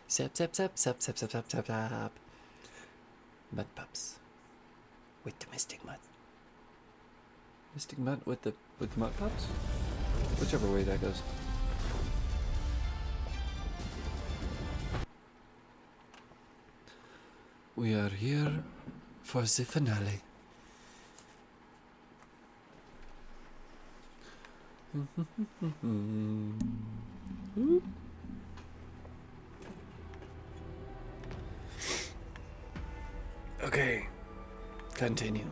Sap, sap, sap, sap, sap, sap, sap, sap, sap. Mud pups. With the mystic mud. Mystic mud with the mud pups? Whichever way that goes. We are here for the finale. Okay, continue.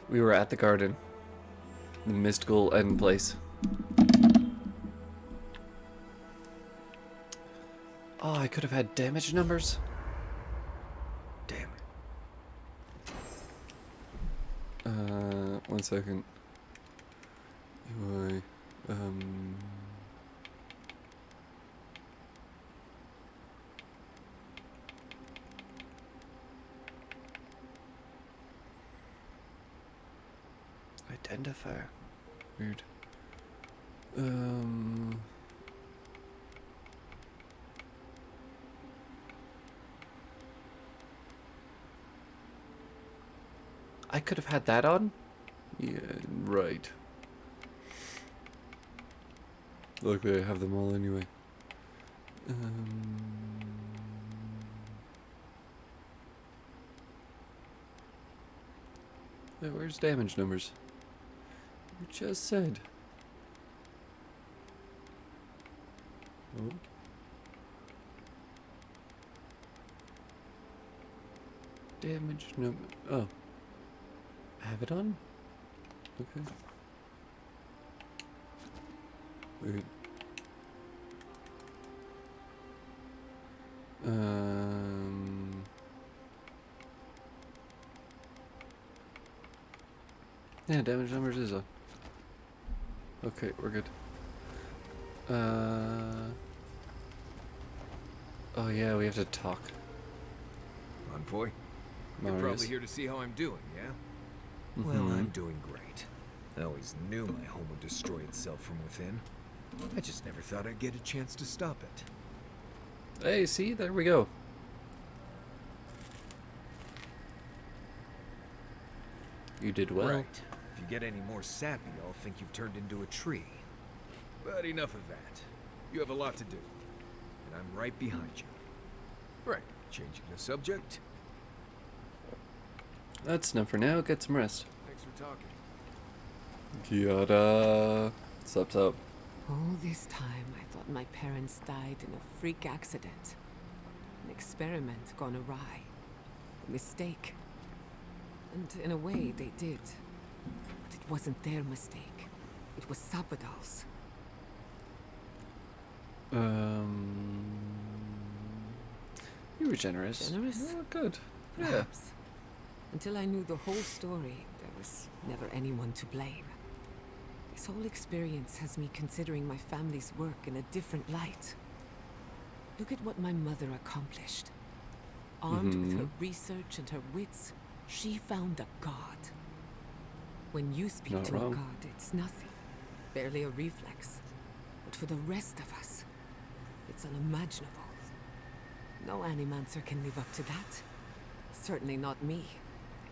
We were at the garden, the mystical end place. Oh, I could have had damage numbers. Damn. 1 second. UI, Identifier. Weird. I could have had that on? Yeah, right. Luckily, I have them all anyway. Yeah, where's damage numbers? You just said. Oh. Damage number. Oh. I have it on? Okay. Wait. Yeah, damage numbers is on. Okay, we're good. Oh yeah, we have to talk. Envoy? You're probably here to see how I'm doing, yeah? Well, I'm doing great. I always knew my home would destroy itself from within. I just never thought I'd get a chance to stop it. Hey, see? There we go. You did well. Right. If you get any more sappy, I'll think you've turned into a tree. But enough of that. You have a lot to do. And I'm right behind you. Right. Changing the subject. That's enough for now. Get some rest. Thanks for talking. Kiara. Sup. All this time, I thought my parents died in a freak accident. An experiment gone awry. A mistake. And in a way, they did. But it wasn't their mistake. It was Sabadal's. You were generous. Generous? Oh, good. Perhaps. Yeah. Until I knew the whole story, there was never anyone to blame. This whole experience has me considering my family's work in a different light. Look at what my mother accomplished. Armed with her research and her wits, she found a god. When you speak Not to wrong. a god, it's nothing. Barely a reflex. But for the rest of us, it's unimaginable. No animancer can live up to that. Certainly not me.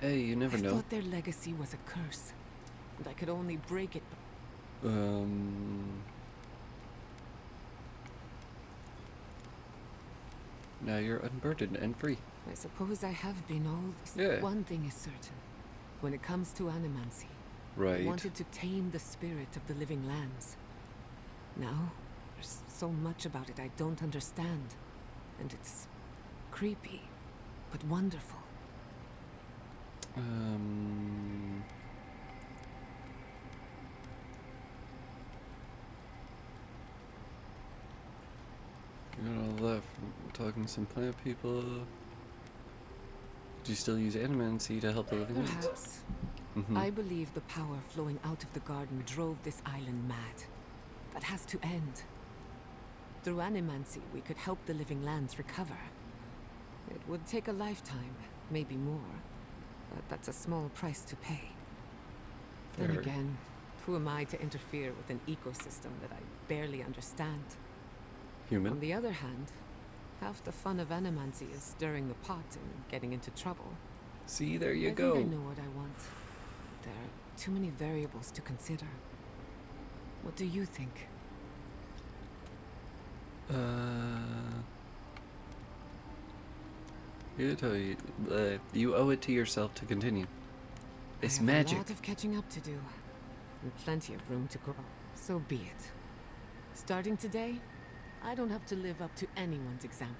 Hey, you never know. I thought their legacy was a curse, and I could only break it. Now you're unburdened and free. I suppose I have been all this. Yeah. One thing is certain. When it comes to animancy, Right. I wanted to tame the spirit of the living lands. Now, there's so much about it I don't understand. And it's creepy, but wonderful. You got all that from talking to some plant people. Do you still use animancy to help the living lands? Perhaps. I believe the power flowing out of the garden drove this island mad. That has to end. Through animancy, we could help the living lands recover. It would take a lifetime, maybe more. But that's a small price to pay. Then Fair. again, Who am I to interfere with an ecosystem that I barely understand? Human. On the other hand, half the fun of animancy is stirring the pot and getting into trouble. See, there you I go. think I know what I want. There are too many variables to consider. What do you think? Here to tell you, you owe it to yourself to continue. It's I have magic. a lot of catching up to do, and plenty of room to grow. So be it. Starting today, I don't have to live up to anyone's example.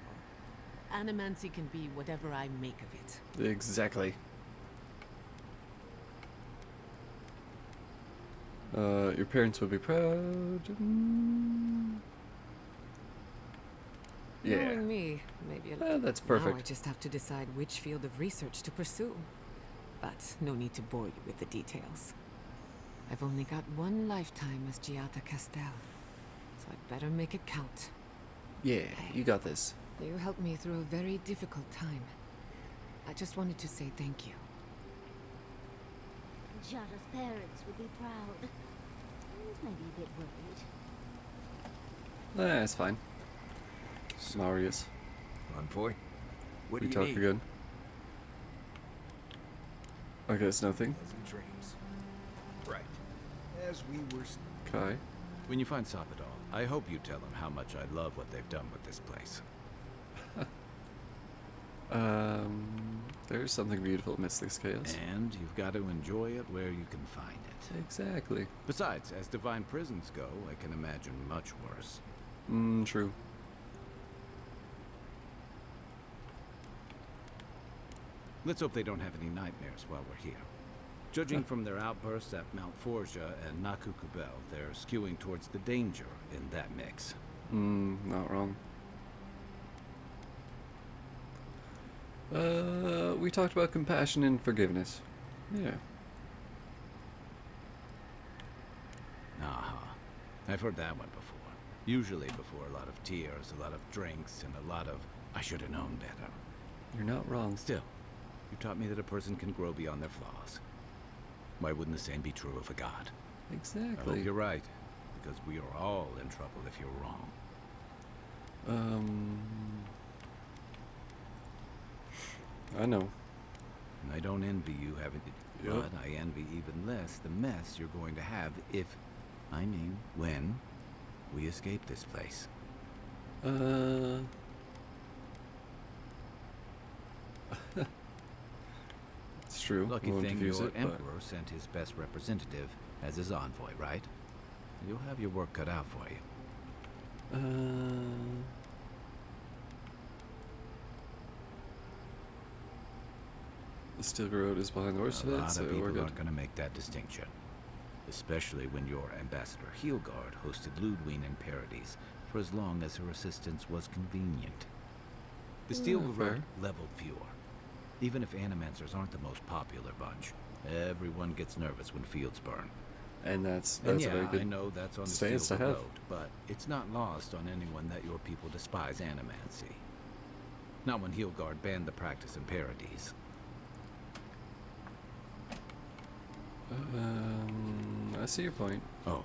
Animancy can be whatever I make of it. Exactly. Your parents would be proud. Yeah. Knowing me, maybe a little. That's Now I perfect. just have to decide which field of research to pursue. But no need to bore you with the details. I've only got one lifetime as Giata Castel, so I'd better make it count. Yeah, you got this. You helped me through a very difficult time. I just wanted to say thank you. Giada's parents would be proud. And maybe a bit worried. That's fine. Marius, Envoy? What do we you talk need? again. I guess nothing. Pleasant dreams. Right. As we were... Kai. When you find Sapadal, I hope you tell him how much I love what they've done with this place. There's something beautiful amidst this chaos. And you've got to enjoy it where you can find it. Exactly. Besides, as divine prisons go, I can imagine much worse. True. Let's hope they don't have any nightmares while we're here. Judging from their outbursts at Mount Forja and Nakukubel, they're skewing towards the danger in that mix. Not wrong. We talked about compassion and forgiveness. Yeah. Uh-huh. I've heard that one before. Usually before a lot of tears, a lot of drinks, and a lot of, I should have known better. You're not wrong. Still, you taught me that a person can grow beyond their flaws. Why wouldn't the same be true of a god? I Exactly. hope you're right, because we are all in trouble if you're wrong. I know. And I don't envy you having to, Yep. but I envy even less the mess you're going to have if, I mean, when we escape this place. It's true. Lucky Won't thing confuse your it, but- emperor sent his best representative as his envoy, right? You'll have your work cut out for you. The Steel Road is behind the horse A of it, lot so of we're people good. aren't going to make that distinction. Especially when your ambassador Heelguard hosted Ludwig in Paradise for as long as her assistance was convenient. The Steel Yeah, Road fair. leveled fewer. Even if Animancers aren't the most popular bunch, everyone gets nervous when fields burn. And that's And a yeah, very I good know that's on the stance Steel to have. Road, but it's not lost on anyone that your people despise Animancy. Not when Heelguard banned the practice in Paradise. I see your point. Oh,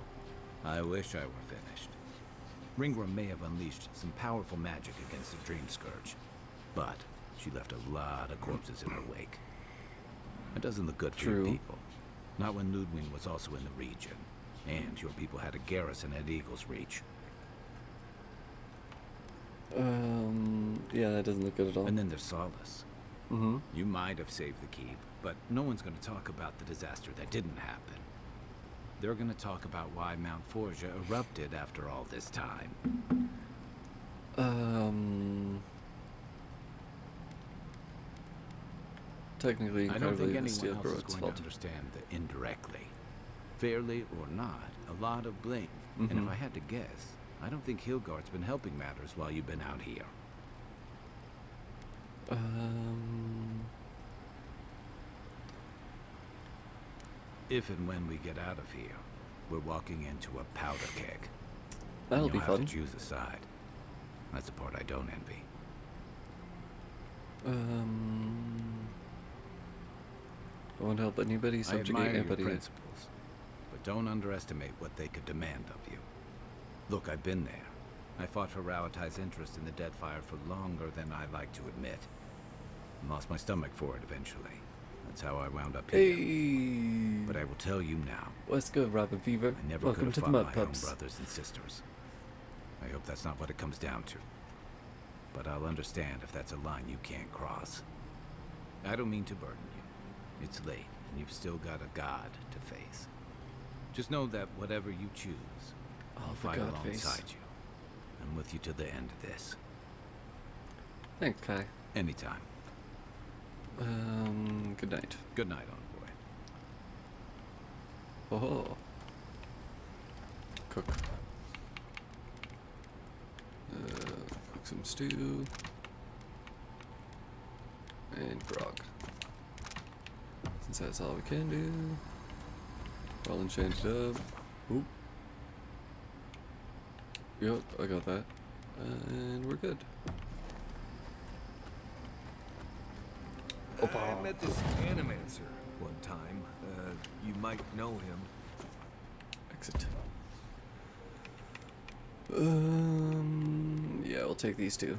I wish I were finished. Ringram may have unleashed some powerful magic against the Dream Scourge, but she left a lot of corpses in her wake. It doesn't look good for your True. people. Not when Ludwig was also in the region, and your people had a garrison at Eagle's Reach. Yeah, that doesn't look good at all. And then there's Solace. Mm-hmm. You might have saved the keep, but no one's going to talk about the disaster that didn't happen. They're going to talk about why Mount Forja erupted after all this time. Technically, I don't think incredibly, the anyone Steel else is Road's going to fault. understand the indirectly. Fairly or not, a lot of blame. And if Mhm. I had to guess, I don't think Heelguard's been helping matters while you've been out here. If and when we get out of here, we're walking into a powder keg. That'll You'll be have fun. to choose a side. That's the part I don't envy. I won't help anybody I subjugate admire your empathy. principles, but but don't underestimate what they could demand of you. Look, I've been there. I fought for Rauatai's interest in the Deadfire for longer than I like to admit. And lost my stomach for it eventually. That's how I wound up here. Hey! But I will tell you now, What's good, Robin Fever? I never Welcome could to have the fought Mud my own Pups. brothers and sisters. I hope that's not what it comes down to. But I'll understand if that's a line you can't cross. I don't mean to burden you. It's late, and you've still got a god to face. Just know that whatever you choose, I'll the fight god alongside face. you. I'm with you to the end of this. Thanks, Kai. Anytime. Good night. Good night, envoy. Oh. Cook. Cook some stew. And grog. Since that's all we can do. All enchanted up. Oop. Yep, I got that. And we're good. I met this animancer one time. You might know him. Exit. Yeah, we'll take these two.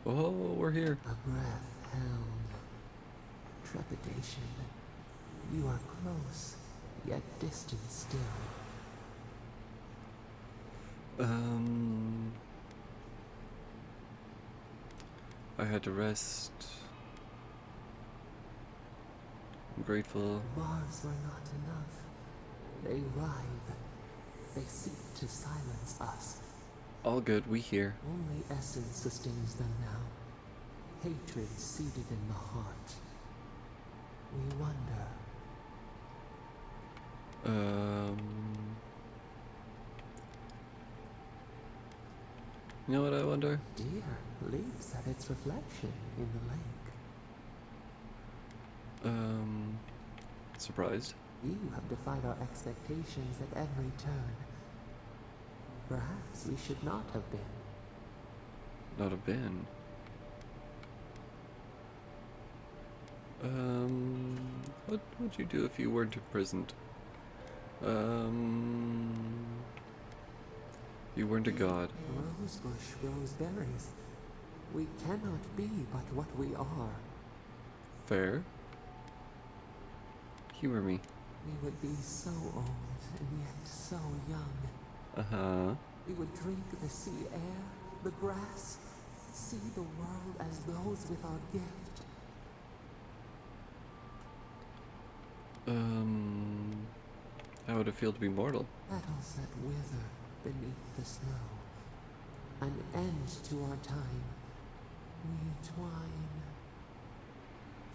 Oh, we're here. A breath held. Trepidation. You are close, yet distant still. I had to rest. I'm grateful. Bars were not enough. They writhe. They seek to silence us. All good, we here. Only essence sustains them now. Hatred seated in the heart. We wonder. You know what I wonder? Deer leaps at its reflection in the lake. Surprised? You have defied our expectations at every turn. Perhaps we should not have been. Not have been. What would you do if you weren't imprisoned? You weren't a god. Rosebush, roseberries. We cannot be but what we are. Fair. Humor me. We would be so old and yet so young. Uh-huh. We would drink the sea air, the grass, see the world as those with our gift. How would it feel to be mortal? Petals that wither beneath the snow. An end to our time. We twine.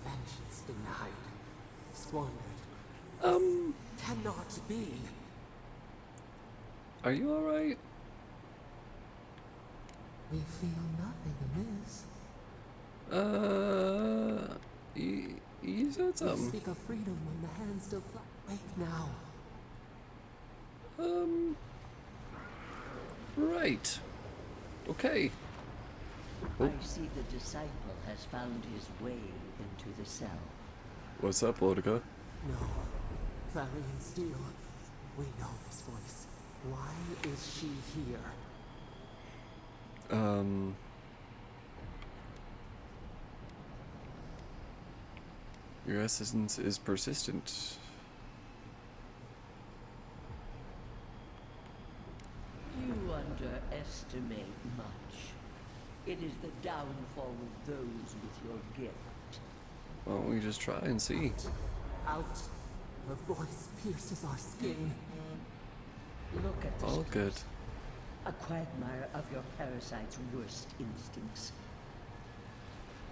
Vengeance denied. Squandered. Cannot be. Are you alright? We feel nothing amiss. You said We something. speak of freedom when the hand still wake now. Right. Okay. Oh. I see the disciple has found his way into the cell. What's up, Lotica? No. Clarion Steel. We know this voice. Why is she here? Your essence is persistent. You underestimate much. It is the downfall of those with your gift. Why don't we just try and see? Out. Her voice pierces our skin. Look at this All good. place. A quagmire of your parasite's worst instincts.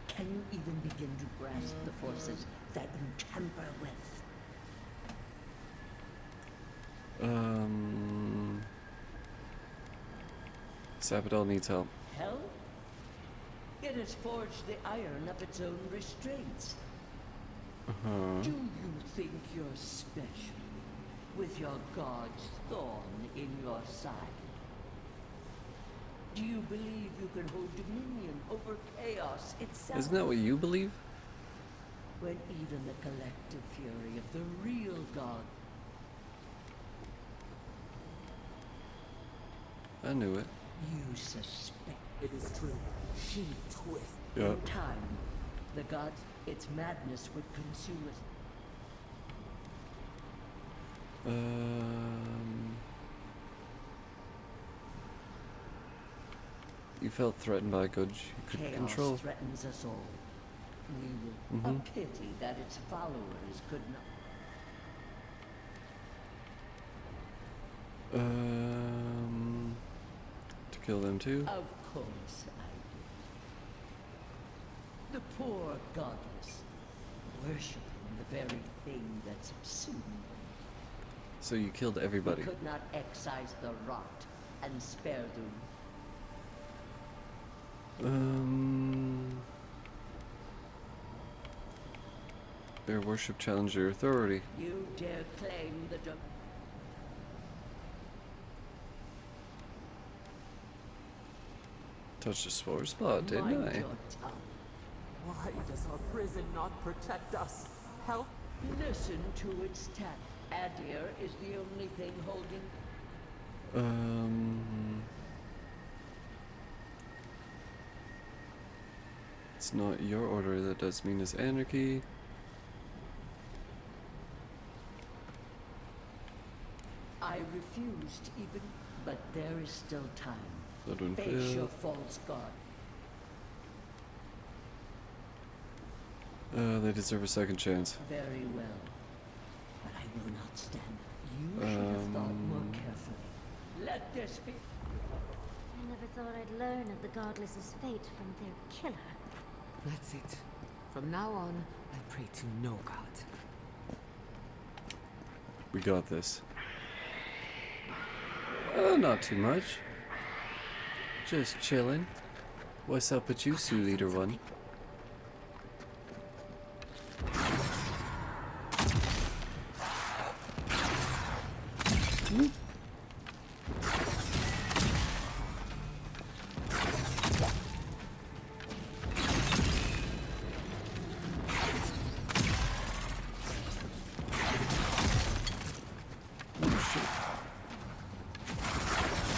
Can you even begin to grasp the forces that you tamper with? Sabadell needs help. Hell? It has forged the iron of its own restraints. Do you think you're special with your god's thorn in your side? Do you believe you can hold dominion over chaos itself? Isn't that what you believe? when even the collective fury of the real god. I knew it. You suspect. It is true. She twist. Yep. In time, the gods, its madness would consume us. You felt threatened by a god you could Chaos control. threatens us all. We will. A pity that its followers could not. To kill them too? Of course I did. The poor godless, worshipping the very thing that subsumed them. So you killed everybody. We could not excise the rot and spare them. Their worship challenged your authority. You dare claim the Touched a sore spot, didn't Mind I? your tongue. Why does our prison not protect us? Help! Listen to its tap. Adir is the only thing holding. It's not your order that does mean it's anarchy. I refused even, but there is still time. That one Face failed. your false god. They deserve a second chance. Very well. But I will not stand. You should have thought more carefully. Let this be. I never thought I'd learn of the Godless's fate from their killer. That's it. From now on, I pray to no god. We got this. Not too much. Just chilling. What's up with you, Sioux Leader 1?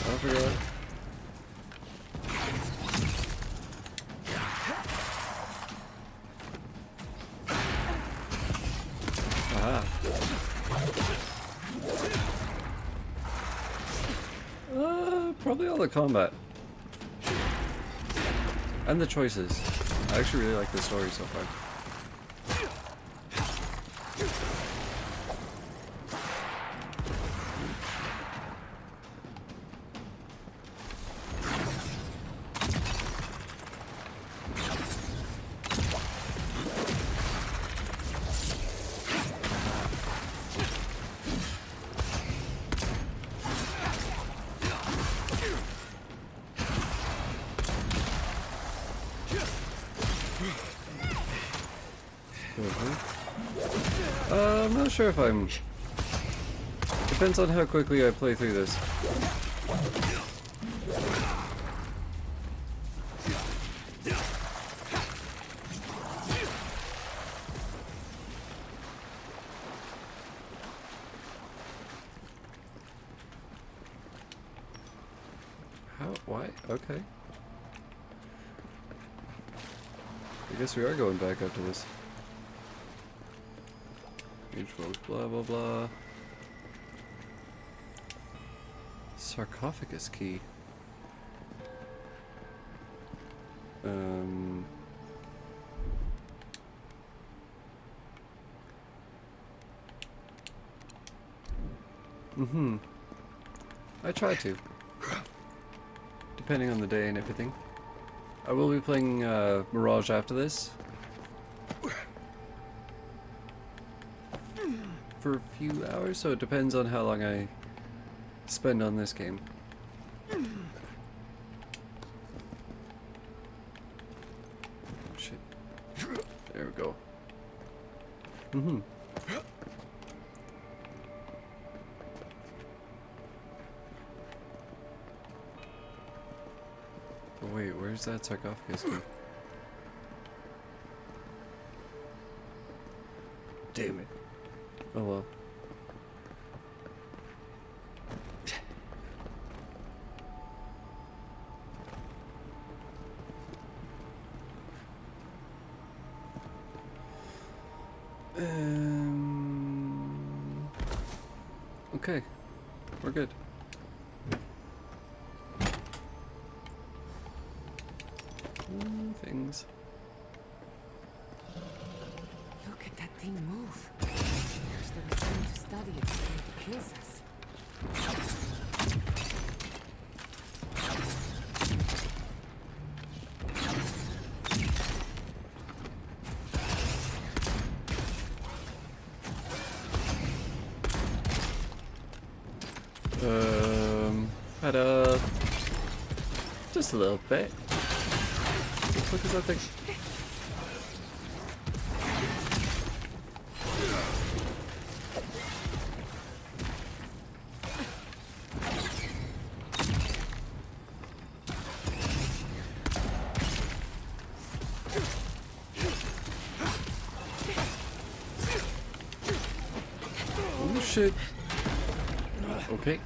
I forgot. Aha. Probably all the combat. And the choices. I actually really like the story so far. I'm not sure if I'm... Depends on how quickly I play through this. How? Why? Okay. I guess we are going back after this. Folks, blah blah blah. Sarcophagus key. I try to. Depending on the day and everything. I will be playing Mirage after this. For a few hours, so it depends on how long I spend on this game. Oh, shit. There we go. Oh, wait, where's that sarcophagus key? Damn it. Oh well. Okay, we're good. Things. Look at that thing move. Wish there was time to study it before it kills us. Had just a little bit. What does that thing? Oh shit. Okay.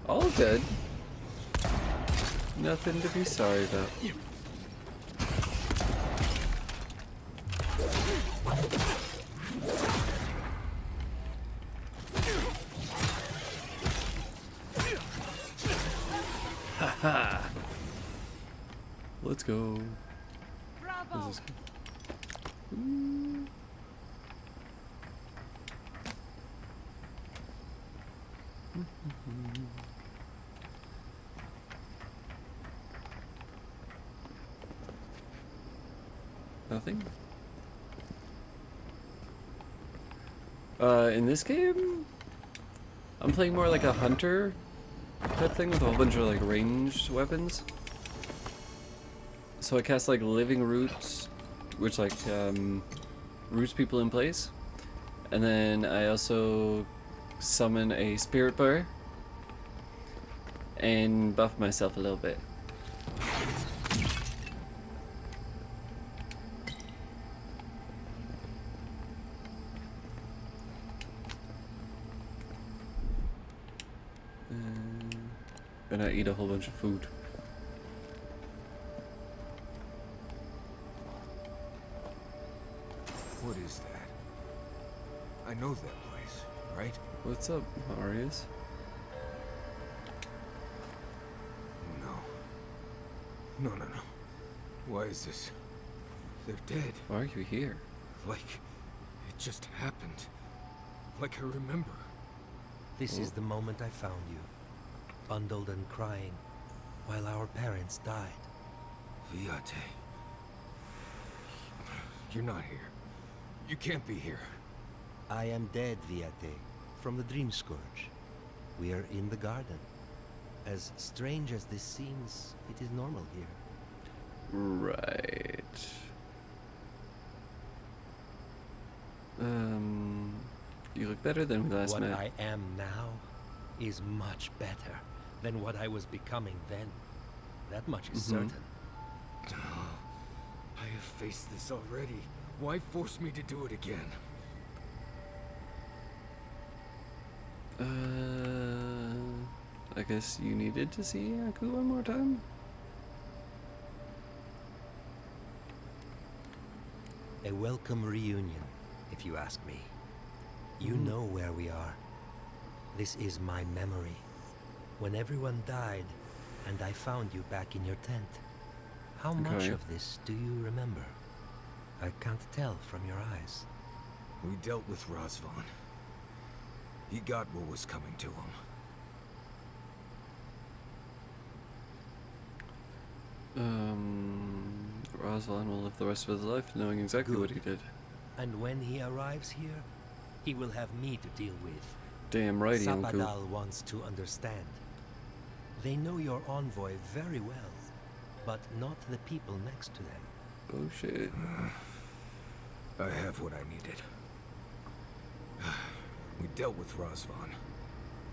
All good. Nothing to be sorry about. Haha. Let's go. Bravo! This is Ooh. Nothing? In this game, I'm playing more like a hunter type thing with a whole bunch of like ranged weapons. So I cast like living roots, which like roots people in place. And then I also summon a spirit bar and buff myself a little bit. And I eat a whole bunch of food. What is that? I know that place, right? What's up, Marius? No. No. Why is this? They're dead. Why are you here? Like, it just happened. Like I remember. This is the moment I found you, bundled and crying, while our parents died. Viate. You're not here. You can't be here. I am dead, Viate, from the Dream Scourge. We are in the garden. As strange as this seems, it is normal here. Right. You look better than we last What met. I am now is much better than what I was becoming then. That much is certain. I have faced this already. Why force me to do it again? I guess you needed to see Aku one more time? A welcome reunion, if you ask me. You know where we are. This is my memory. When everyone died, and I found you back in your tent. How much Okay. of this do you remember? I can't tell from your eyes. We dealt with Razvan. He got what was coming to him. Razvan will live the rest of his life knowing exactly what he did. And when he arrives here, he will have me to deal with. Damn right, Aku. Sabadal wants to understand. They know your envoy very well, but not the people next to them. Oh shit. I have what I needed. We dealt with Razvan.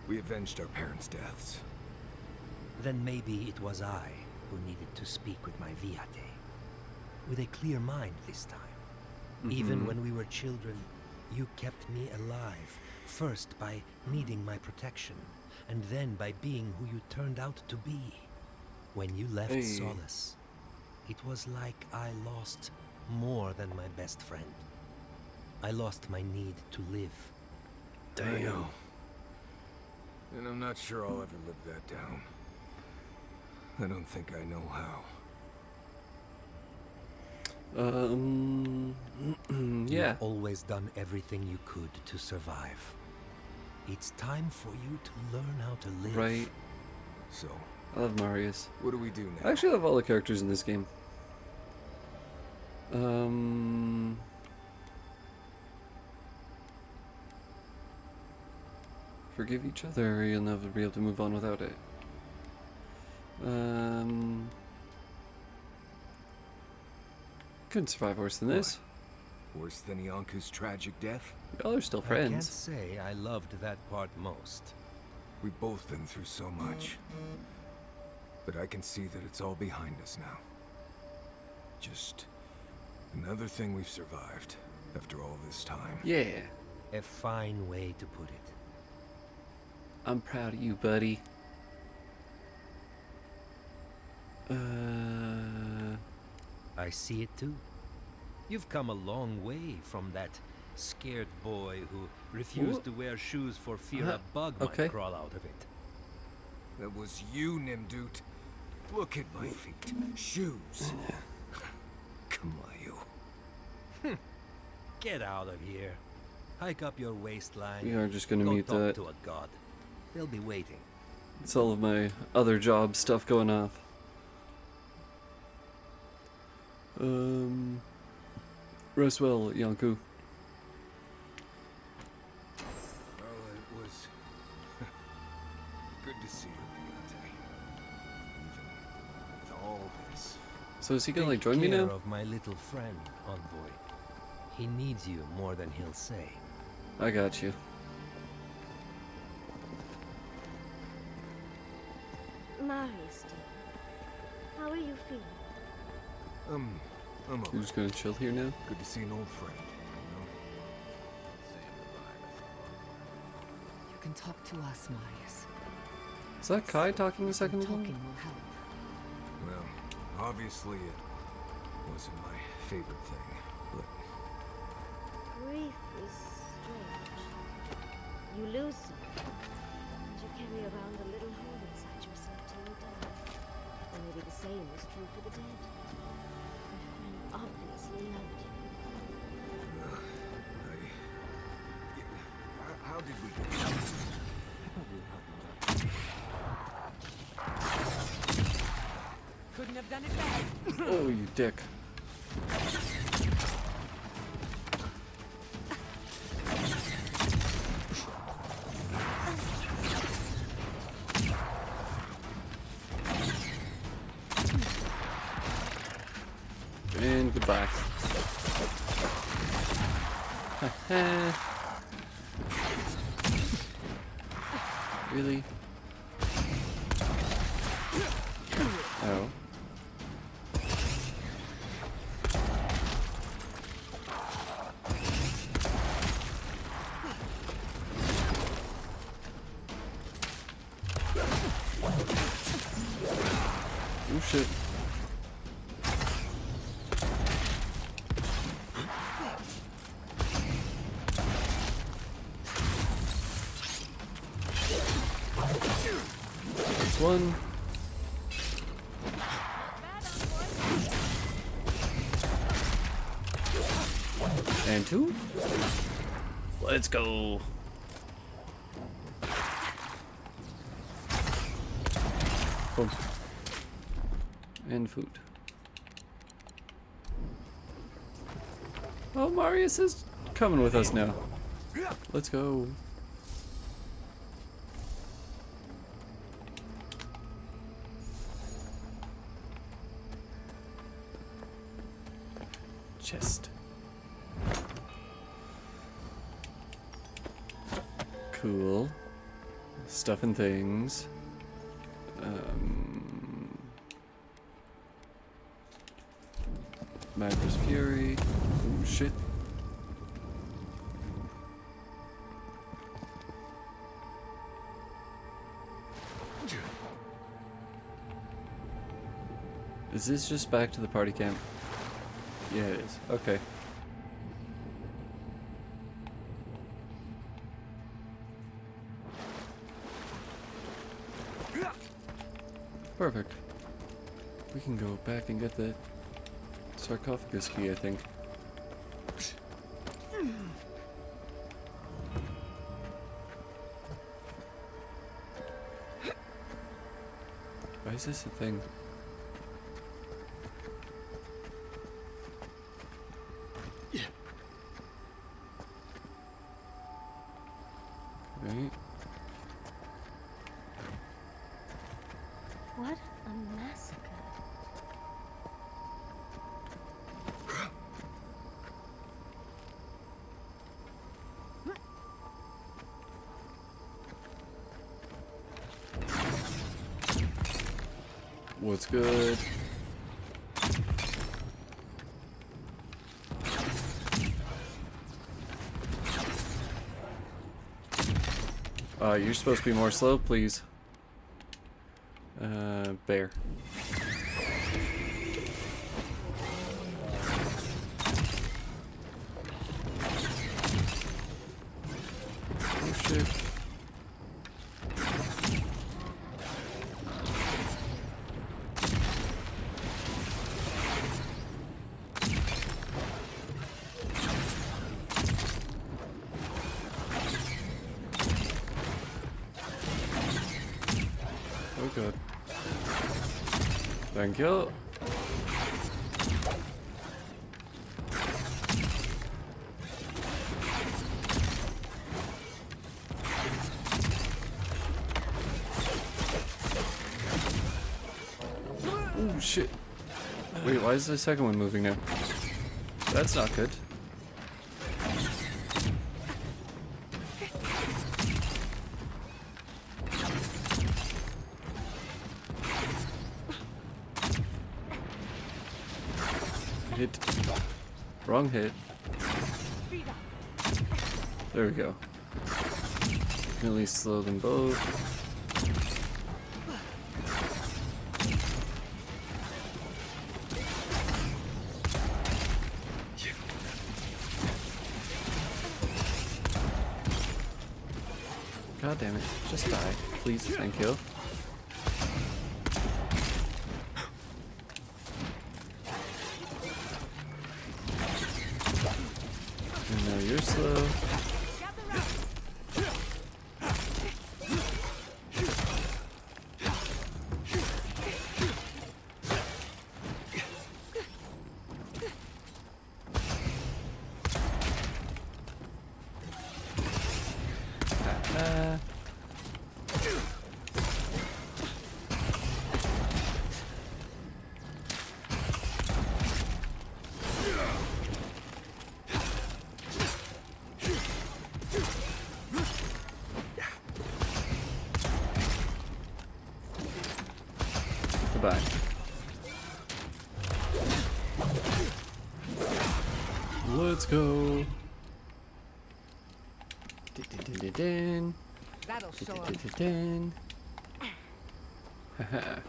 We avenged our parents' deaths. Then maybe it was I who needed to speak with my Viate. With a clear mind this time. Even when we were children, you kept me alive, first by needing my protection, and then by being who you turned out to be. When you left Solace, it was like I lost more than my best friend. I lost my need to live. I know. And I'm not sure I'll ever live that down. I don't think I know how. Yeah. You've always done everything you could to survive. It's time for you to learn how to live. Right. So, I love Marius. what do we do now? I actually love all the characters in this game. Forgive each other, you'll never be able to move on without it. Couldn't survive worse than this. Worse than Yanku's tragic death? Y'all are still I can't friends. say I loved that part most. We've both been through so much. But I can see that it's all behind us now. Just another thing we've survived after all this time. Yeah. A fine way to put it. I'm proud of you, buddy. I see it too. You've come a long way from that scared boy who refused to wear shoes for fear a bug might crawl out of it. That was you, Nimdut. Look at my feet. Shoes. Kamayu. Get out of here. Hike up your waistline. We are just gonna Go mute talk that. to a god. They'll be waiting. It's all of my other job stuff going off. Rest well, Yanku. Well, it was good to see you, Viante. Even with all this. So is he gonna like Take join me care now? of my little friend, Envoy. He needs you more than he'll say. I got you. Marius, dear. How are you feeling? I'm You're okay. just gonna chill here now? Good to see an old friend, you know? You can talk to us, Marius. Is that Kai talking a second ago? Talking will help. Well, obviously it wasn't my favorite thing, but Grief is strange. You lose someone, and you carry around a little hole inside yourself till you die. Or maybe the same is true for the dead. Your friend obviously loved you. how did we get here? Couldn't have done it better. Oh, you dick. And goodbye. Really? Oh. Oh shit. That's one. And two. Let's go. Boom. And food. Oh, Marius is coming with us now. Let's go. Chest. Cool. Stuff and things. Magda's Fury. Oh shit. Is this just back to the party camp? Yeah, it is. Okay. Perfect. We can go back and get the sarcophagus key, I think. Why is this a thing? Right. What a massacre. What's good? You're supposed to be more slow, please. Bear. Oh shit. Oh god. Thank you. Oh shit. Wait, why is the second one moving now? That's not good. Hit. Wrong hit. There we go. Can at least slow them both. God damn it. Just die. Please, thank you. And now you're slow. Goodbye. Let's go. Din. That'll show 'em. Din. Haha.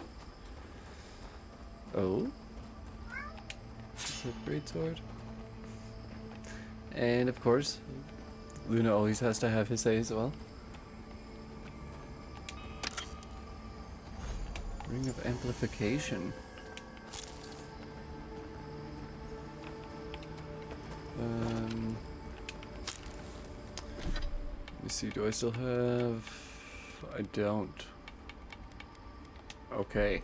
Oh. It's a great sword. And of course, Luna always has to have his say as well. Ring of amplification. Let me see, do I still have... I don't. Okay.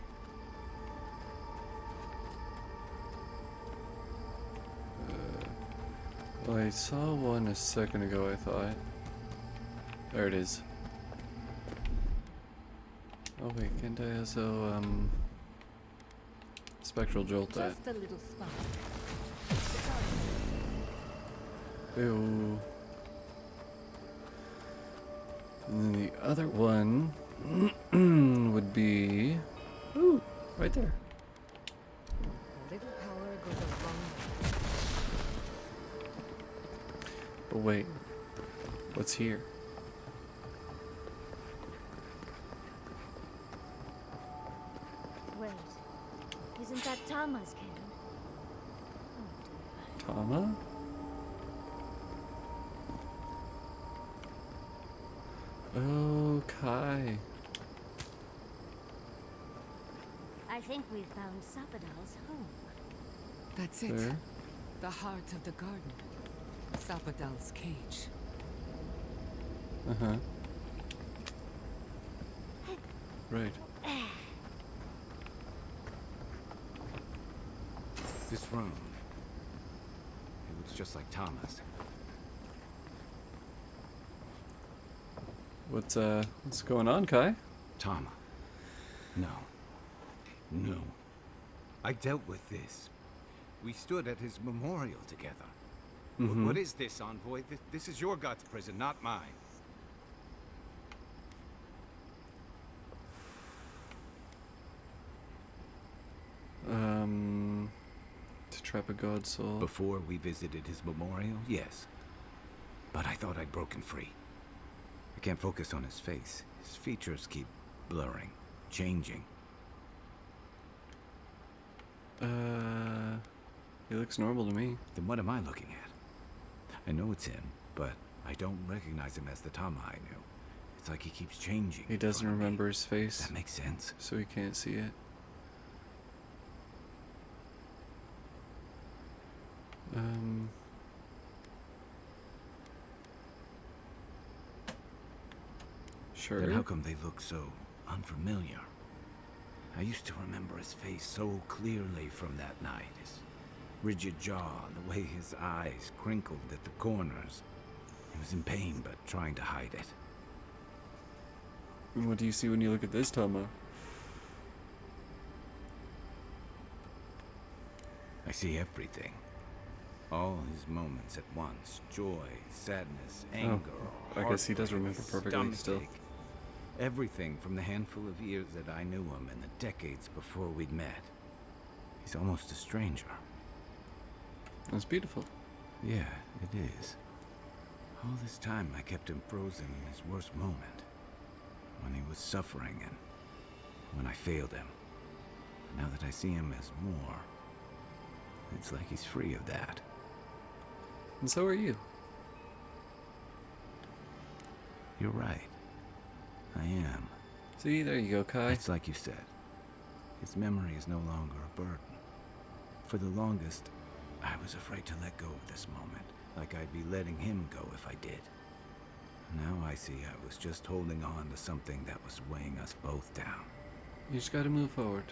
Well, I saw one a second ago, I thought. There it is. Oh wait, can't I also, Spectral Jolt that? Just a little spot. Ew. And then the other one would be... Ooh, right there. A little power goes a long way. But wait, what's here? Wait. Isn't that Tama's cannon? Oh dear. Tama? Oh, Kai. I think we've found Sapadal's home. That's it. There. The heart of the garden. Sapadal's cage. Uh-huh. Right. This room. It looks just like Tama's. What's going on, Kai? Tama. No. No. I dealt with this. We stood at his memorial together. What is this, Envoy? This is your God's prison, not mine. To trap a god soul. Before we visited his memorial, yes. But I thought I'd broken free. I can't focus on his face. His features keep blurring, changing. He looks normal to me. Then what am I looking at? I know it's him, but I don't recognize him as the Tama I knew. It's like he keeps changing. He doesn't remember his face. That makes sense. So he can't see it. Sure. Then how come they look so unfamiliar? I used to remember his face so clearly from that night. His rigid jaw, the way his eyes crinkled at the corners. He was in pain, but trying to hide it. And what do you see when you look at this Tama? I see everything. All his moments at once. Joy, sadness, anger, I guess he does remember heartbreak, perfectly still. stomachache. Everything from the handful of years that I knew him and the decades before we'd met. He's almost a stranger. That's beautiful. Yeah, it is. All this time I kept him frozen in his worst moment. When he was suffering and when I failed him. Now that I see him as more, it's like he's free of that. And so are you. You're right. I am. See, there you go, Kai. It's like you said. His memory is no longer a burden. For the longest, I was afraid to let go of this moment, like I'd be letting him go if I did. Now I see I was just holding on to something that was weighing us both down. You just gotta move forward.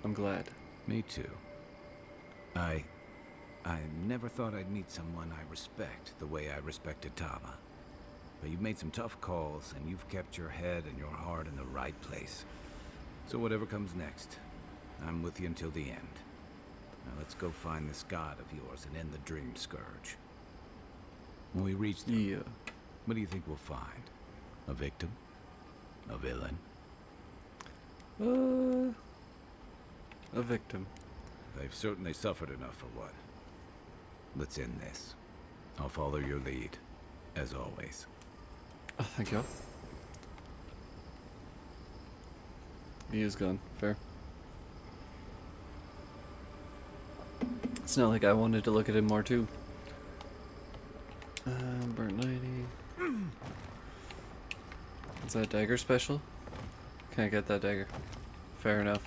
I'm glad. Me too. I never thought I'd meet someone I respect the way I respected Tama. But you've made some tough calls, and you've kept your head and your heart in the right place. So whatever comes next, I'm with you until the end. Now let's go find this god of yours and end the Dream Scourge. When we reach them, Yeah. what do you think we'll find? A victim? A villain? A victim. They've certainly suffered enough for one. Let's end this. I'll follow your lead, as always. Oh, thank you. He is gone. Fair. It's not like I wanted to look at him more too. Burnt 90. Is that dagger special? Can't get that dagger. Fair enough.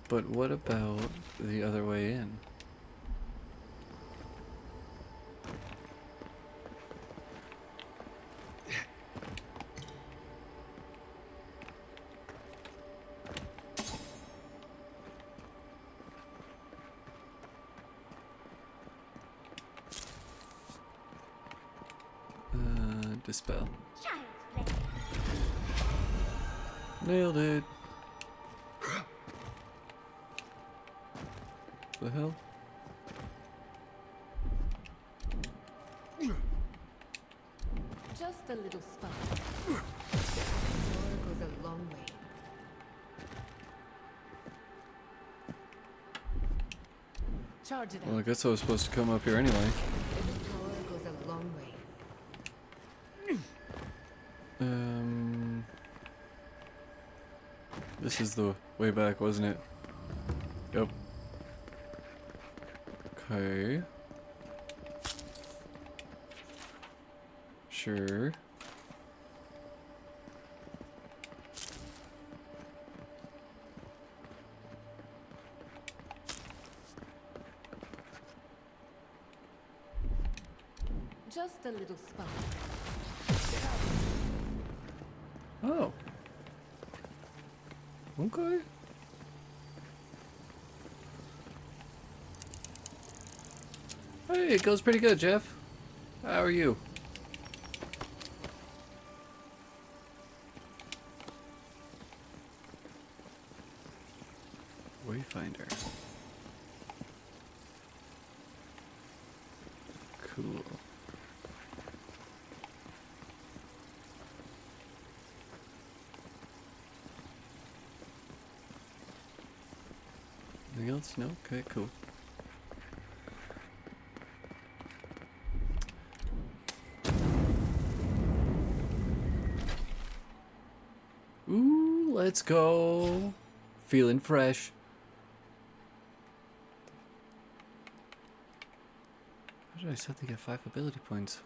But what about the other way in? Dispel. Child's play. Nailed it. The hell? Just a little spark. Sword goes a long way. Charge it Well, I out. guess I was supposed to come up here anyway. Every power goes a long way. This is the way back, wasn't it? Yep. Okay. Sure. Just a little spark. Oh. Okay. Hey, it goes pretty good, Jeff. How are you? Wayfinder. Cool. Anything else? No? Okay, cool. Ooh, let's go. Feeling fresh. How did I suddenly get 5 ability points?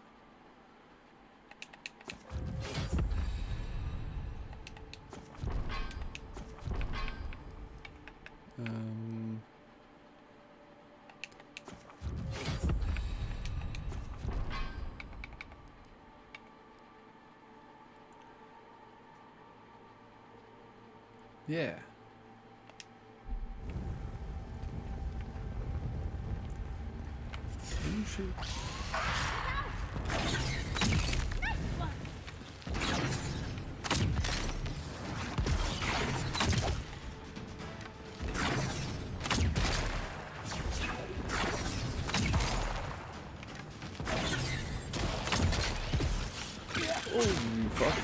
Yeah. Oh, shoot. Oh, you fuck.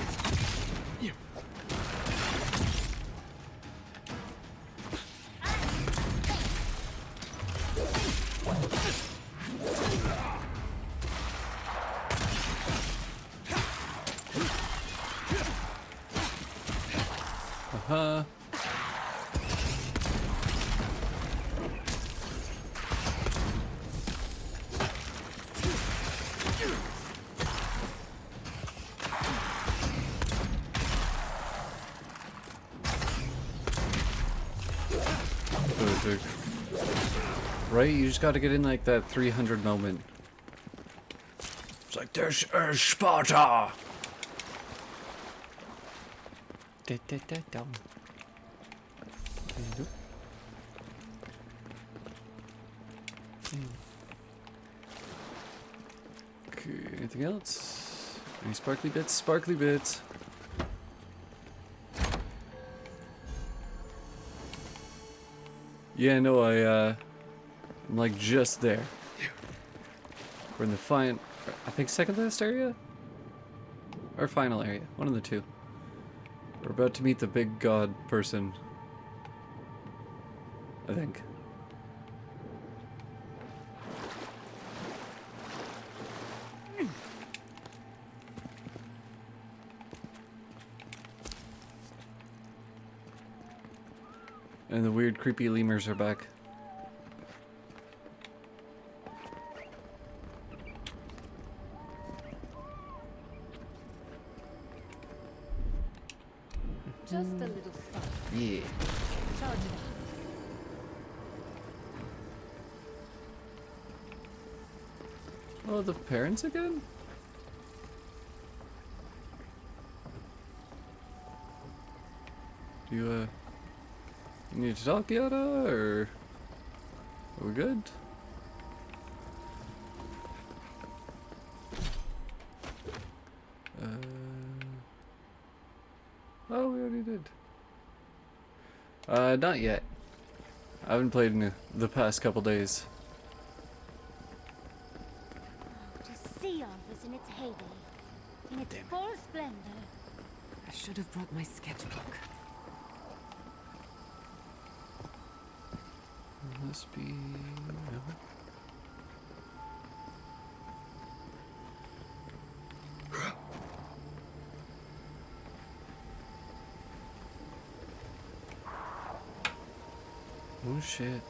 Uh-huh. Perfect. Right, you just gotta get in like that 300 moment. It's like, there's Sparta! Okay, anything else? Any sparkly bits? Sparkly bits. Yeah, no, I'm like just there. We're in the I think second last area? Or final area, one of the two. We're about to meet the big god person. I think. And the weird creepy lemurs are back. Just a little spark. Yeah. Charge it out. Oh, the parents again? Do you need to talk, Yada, or are we good? Oh, we already did. Not yet. I haven't played in the past couple days. To see all this in its heyday, in its full splendor. I should have brought my sketchbook. Must be. No. Oh shit.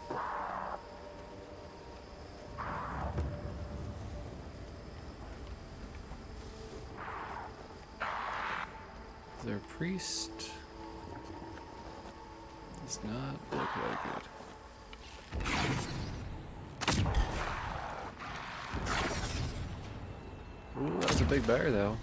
Is there a priest? Does not look like it. Ooh, that's a big bear though.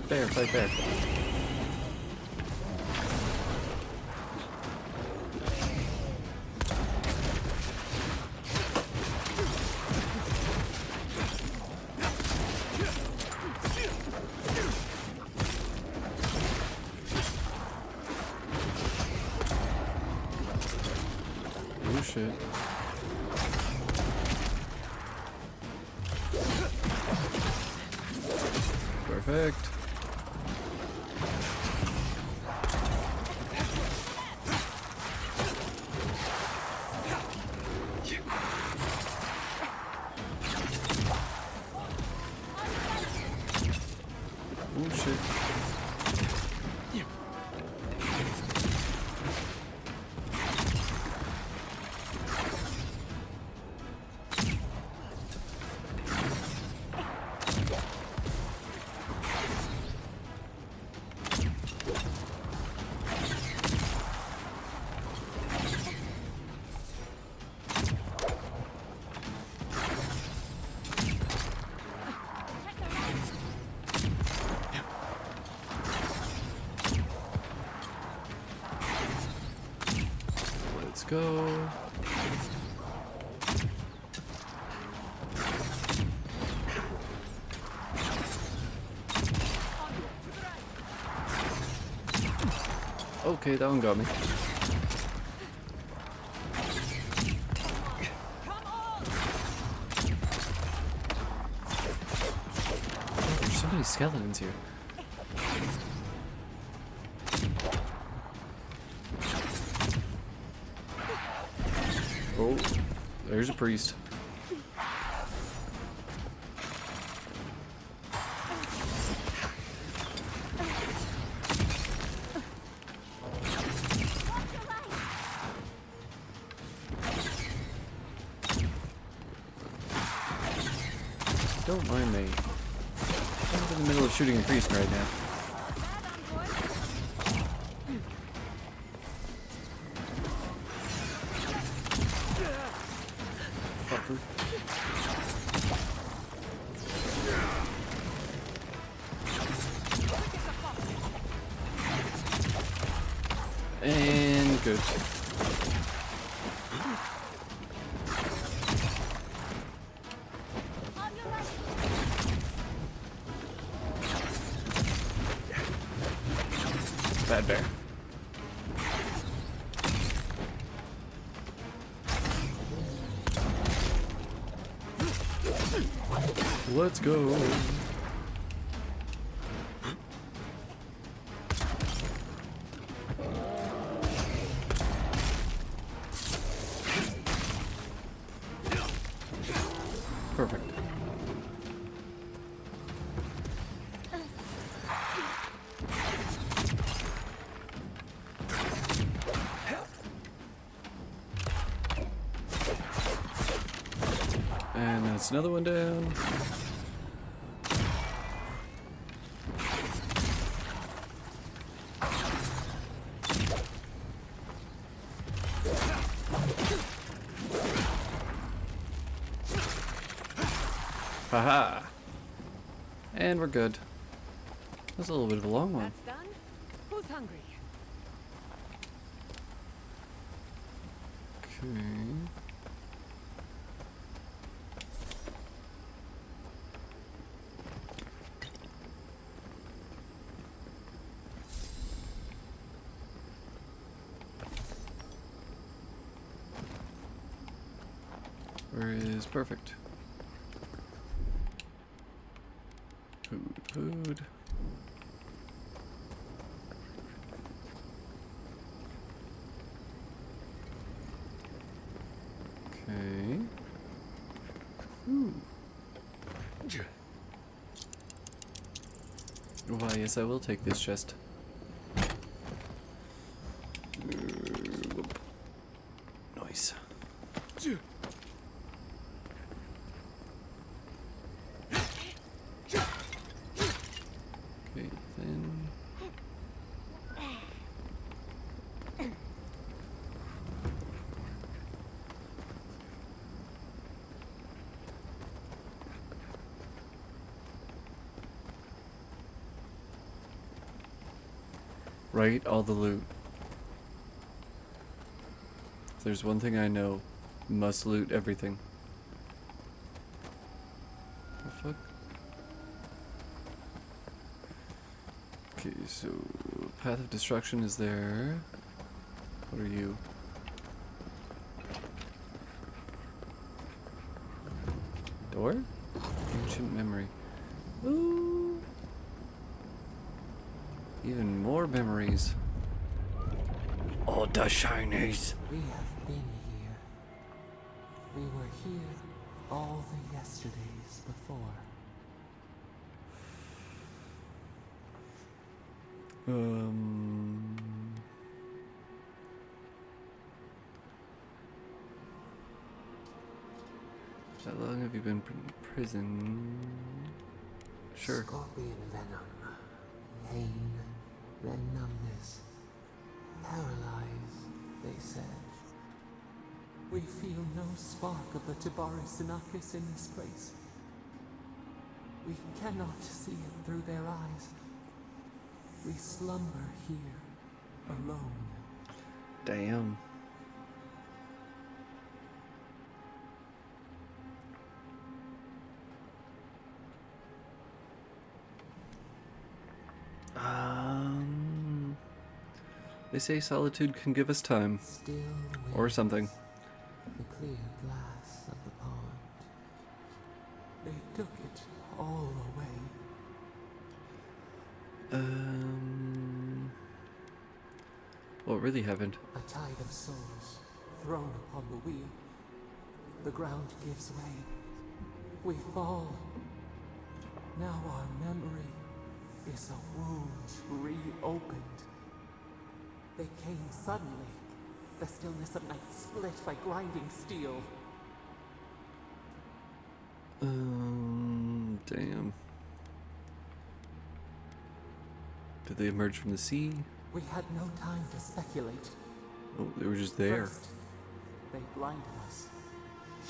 Bear, fight bear. Oh shit. Perfect. Oh shit. Let's go. Okay, that one got me. Oh, there's so many skeletons here. Oh, there's a priest. Don't mind me. I'm in the middle of shooting a priest right now. Fucker. And good. Bad bear. Let's go. Perfect. And that's another one down. Haha. And we're good. That's a little bit of a long one. That's done. Who's hungry? Okay. Where is perfect? Food. Okay. Ooh. Why, yes, I will take this chest. Nice. Okay, then. Right, all the loot. If there's one thing I know, must loot everything. The fuck? Okay, so path of destruction is there. What are you? Door? Ancient memory. Ooh. Even more memories. Oh, the shinies. We have been here. We were here all the yesterdays before. How long have you been in prison? Sure. Scorpion venom, pain, then numbness, paralyzed, they said. We feel no spark of the Tibaris Inachus in this place. We cannot see it through their eyes. We slumber here, alone. Damn. They say solitude can give us time. Still Or something. the clear glass of the pond. They took it all away. What really happened? A tide of souls thrown upon the wheel. The ground gives way. We fall. Now our memory is a wound reopened. They came suddenly. The stillness of night split by grinding steel. Damn. Did they emerge from the sea? We had no time to speculate. Oh, they were just there. First, they blinded us.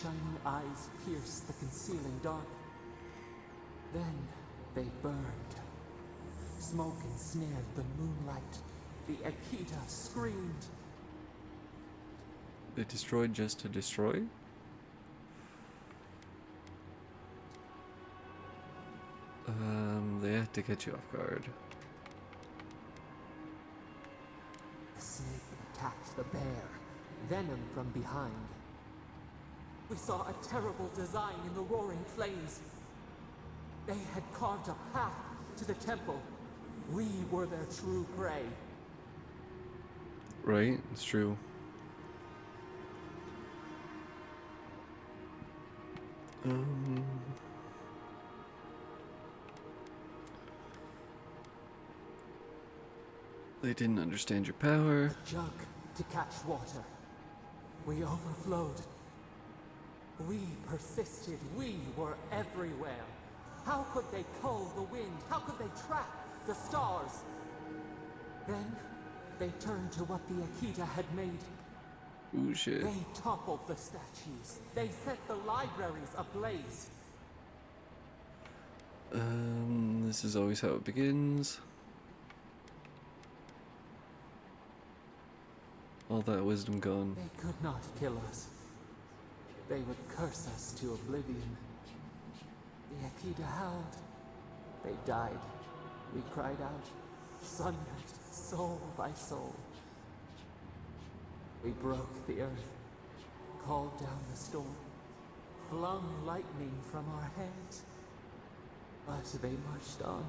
Shining eyes pierced the concealing dark. Then they burned. Smoke ensnared the moonlight. The Akita screamed. They destroyed just to destroy? They had to get you off guard. The snake attacked the bear, venom from behind. We saw a terrible design in the roaring flames. They had carved a path to the temple. We were their true prey. Right? It's true. They didn't understand your power. Jug to catch water. We overflowed. We persisted. We were everywhere. How could they cull the wind? How could they track the stars? Then they turned to what the Akita had made. Ooh, shit. They toppled the statues. They set the libraries ablaze. This is always how it begins. All that wisdom gone. They could not kill us. They would curse us to oblivion. The Akita howled. They died. We cried out, sundered, soul by soul. We broke the earth, called down the storm. flung lightning from our heads. But they marched on.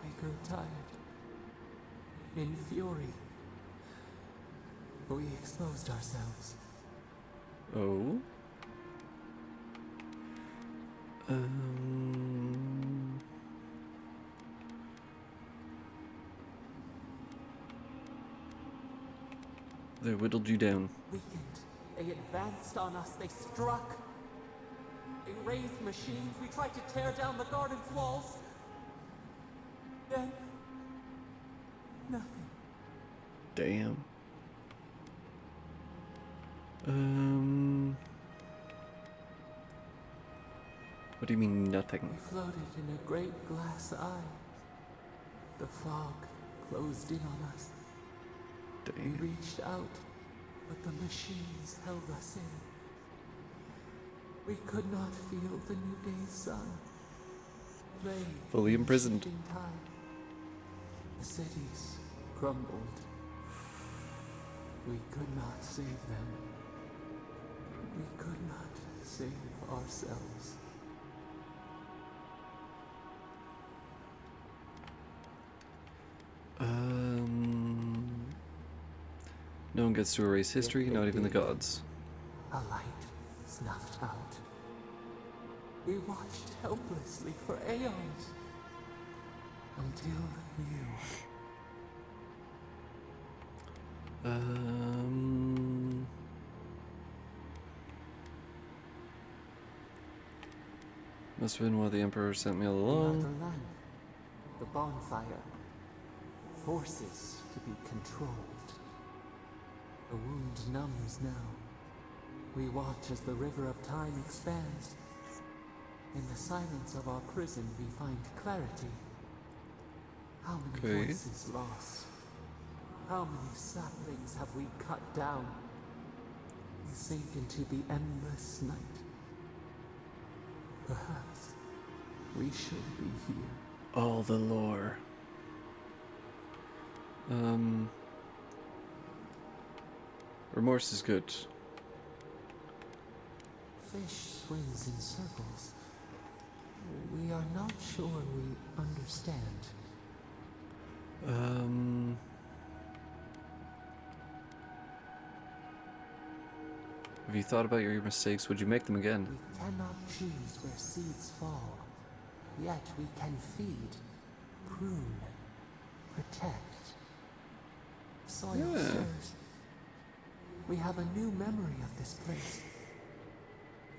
We grew tired. In fury, we exposed ourselves. Oh? They whittled you down. Weakened, they advanced on us, they struck. They raised machines, we tried to tear down the garden's walls. Then, nothing. Damn. What do you mean, nothing? We floated in a great glass eye. The fog closed in on us. Damn. We reached out, but the machines held us in. We could not feel the new day's sun. Lay Fully in the imprisoned. shifting tide. The cities crumbled. We could not save them. We could not save ourselves. No one gets to erase history, not even the gods. A light snuffed out. We watched helplessly for aeons. Until you. Must have been why the Emperor sent me all The along. land. The bonfire. Forces to be controlled. The wound numbs now. We watch as the river of time expands. In the silence of our prison we find clarity. How many voices lost? How many saplings have we cut down? We sink into the endless night. Perhaps we should be here. All the lore. Remorse is good. Fish swims in circles. We are not sure we understand. Have you thought about your mistakes? Would you make them again? We cannot choose where seeds fall. Yet we can feed, prune, protect. Soil stirs. We have a new memory of this place.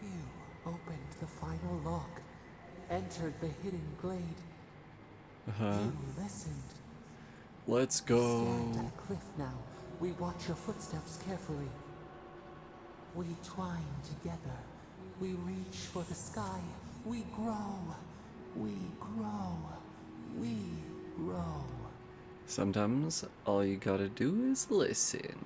You opened the final lock, entered the hidden glade. You listened. Let's We go. stand at a cliff now. We watch your footsteps carefully. We twine together. We reach for the sky. We grow. We grow. We grow. Sometimes all you gotta do is listen.